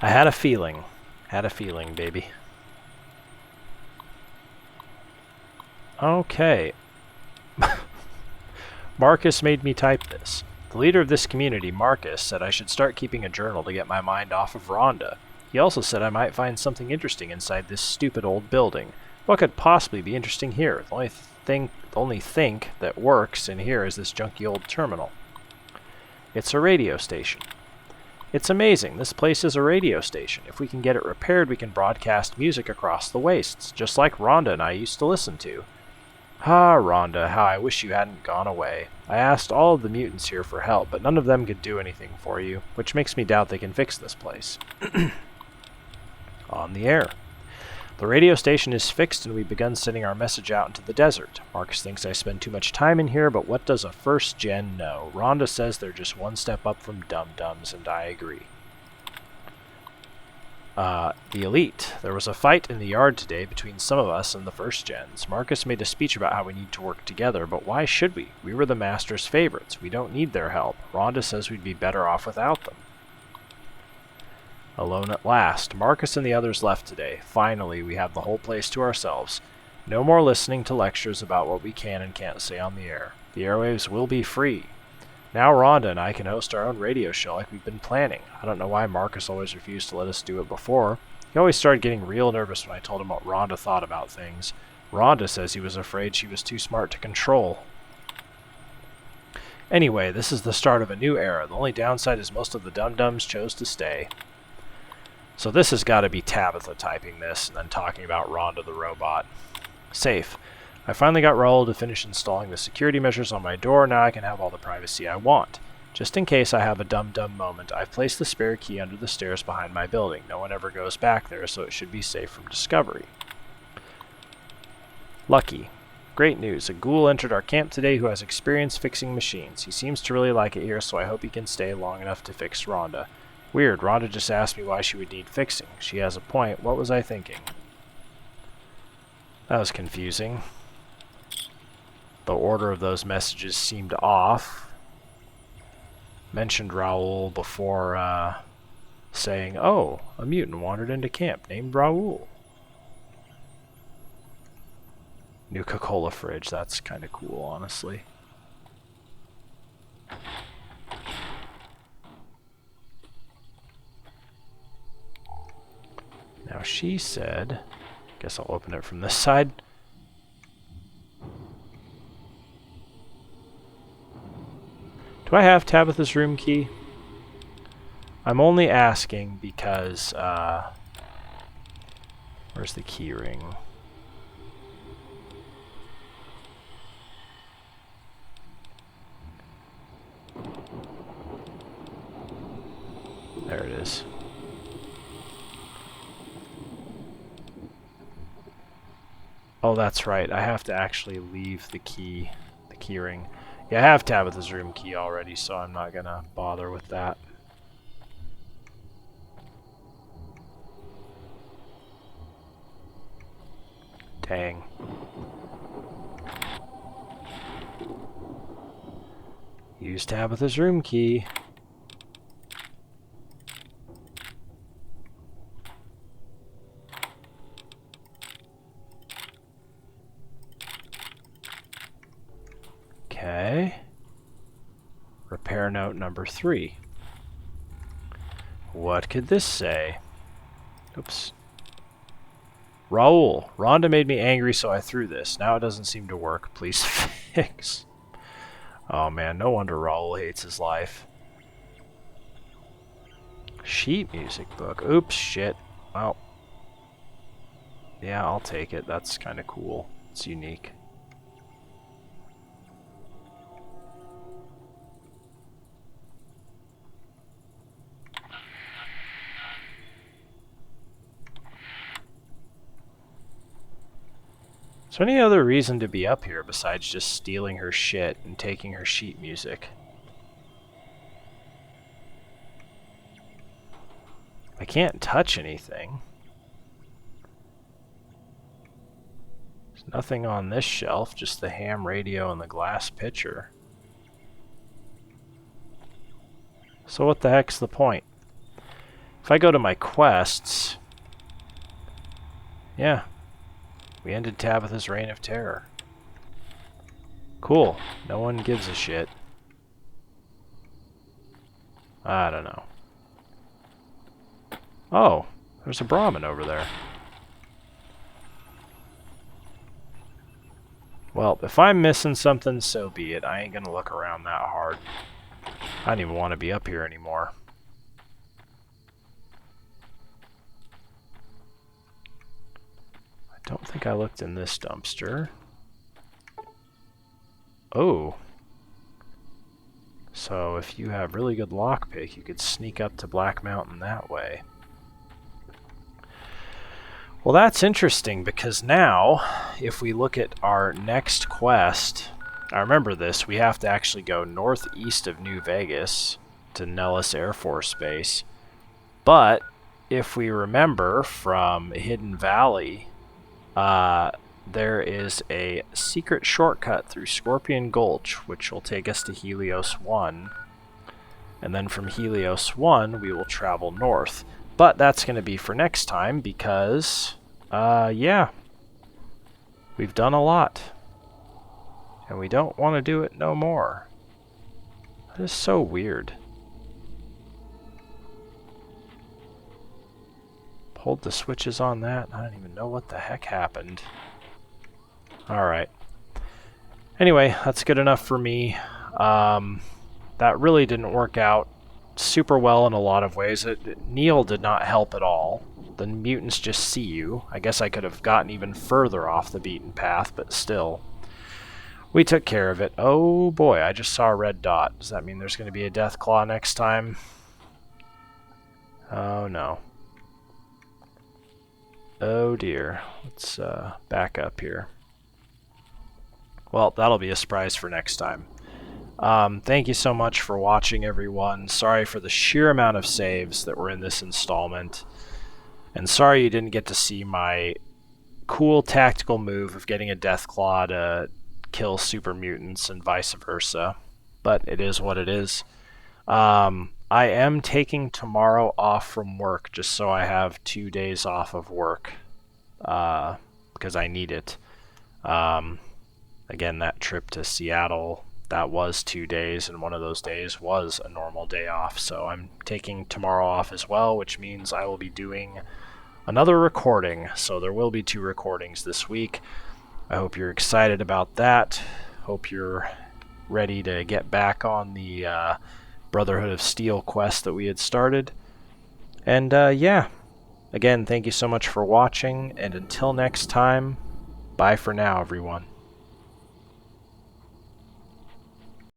I had a feeling. Had a feeling, baby. Okay. Marcus made me type this. The leader of this community, Marcus, said I should start keeping a journal to get my mind off of Rhonda. He also said I might find something interesting inside this stupid old building. What could possibly be interesting here? The only thing that works in here is this junky old terminal. It's a radio station. It's amazing. This place is a radio station. If we can get it repaired, we can broadcast music across the wastes, just like Rhonda and I used to listen to. Ah, Rhonda, how I wish you hadn't gone away. I asked all of the mutants here for help, but none of them could do anything for you, which makes me doubt they can fix this place. On the air. The radio station is fixed and we've begun sending our message out into the desert. Marcus thinks I spend too much time in here, but what does a first gen know? Rhonda says they're just one step up from dum-dums, and I agree. The elite. There was a fight in the yard today between some of us and the first gens. Marcus made a speech about how we need to work together, but why should we? We were the Master's favorites. We don't need their help. Rhonda says we'd be better off without them. Alone at last. Marcus and the others left today. Finally, we have the whole place to ourselves. No more listening to lectures about what we can and can't say on the air. The airwaves will be free. Now Rhonda and I can host our own radio show like we've been planning. I don't know why Marcus always refused to let us do it before. He always started getting real nervous when I told him what Rhonda thought about things. Rhonda says he was afraid she was too smart to control. Anyway, this is the start of a new era. The only downside is most of the dum-dums chose to stay. So this has got to be Tabitha typing this and then talking about Rhonda the robot. Safe. I finally got Raoul to finish installing the security measures on my door. Now I can have all the privacy I want. Just in case I have a dum-dum moment, I've placed the spare key under the stairs behind my building. No one ever goes back there, so it should be safe from discovery. Lucky. Great news. A ghoul entered our camp today who has experience fixing machines. He seems to really like it here, so I hope he can stay long enough to fix Rhonda. Weird. Rhonda just asked me why she would need fixing. She has a point. What was I thinking? That was confusing. The order of those messages seemed off. Mentioned Raoul before saying, oh, a mutant wandered into camp named Raoul. Nuka-Cola fridge, that's kind of cool, honestly. Now she said, guess I'll open it from this side. Do I have Tabitha's room key? I'm only asking because, where's the key ring? There it is. Oh, that's right. I have to actually leave the key ring. Yeah, I have Tabitha's room key already, so I'm not gonna bother with that. Dang. Use Tabitha's room key. Okay. Repair note number 3. What could this say? Oops. Raoul, Rhonda made me angry, so I threw this. Now it doesn't seem to work. Please fix. Oh man, no wonder Raoul hates his life. Sheet music book. Oops, shit. Well. Yeah, I'll take it. That's kind of cool. It's unique. Is there any other reason to be up here besides just stealing her shit and taking her sheet music? I can't touch anything. There's nothing on this shelf, just the ham radio and the glass pitcher. So what the heck's the point? If I go to my quests... Yeah. We ended Tabitha's reign of terror. Cool. No one gives a shit. I don't know. Oh, there's a Brahmin over there. Well, if I'm missing something, so be it. I ain't gonna look around that hard. I don't even want to be up here anymore. I don't think I looked in this dumpster. Oh. So if you have really good lockpick, you could sneak up to Black Mountain that way. Well, that's interesting because now, if we look at our next quest, I remember this, we have to actually go northeast of New Vegas to Nellis Air Force Base. But if we remember from Hidden Valley, there is a secret shortcut through Scorpion Gulch, which will take us to Helios 1. And then from Helios 1, we will travel north. But that's going to be for next time because, yeah, we've done a lot. And we don't want to do it no more. That is so weird. Hold the switches on that. I don't even know what the heck happened. Alright. Anyway, that's good enough for me. That really didn't work out super well in a lot of ways. Neil did not help at all. The mutants just see you. I guess I could have gotten even further off the beaten path, but still. We took care of it. Oh boy, I just saw a red dot. Does that mean there's going to be a death claw next time? Oh no. Oh dear. Let's back up here. Well, that'll be a surprise for next time. Thank you so much for watching, everyone. Sorry for the sheer amount of saves that were in this installment. And sorry you didn't get to see my cool tactical move of getting a Deathclaw to kill super mutants and vice versa. But it is what it is. I am taking tomorrow off from work just so I have 2 days off of work. Because I need it. Again, that trip to Seattle, that was 2 days, and one of those days was a normal day off. So I'm taking tomorrow off as well, which means I will be doing another recording. So there will be 2 recordings this week. I hope you're excited about that. Hope you're ready to get back on the Brotherhood of Steel quest that we had started. And yeah, again, thank you so much for watching, and until next time, bye for now, everyone.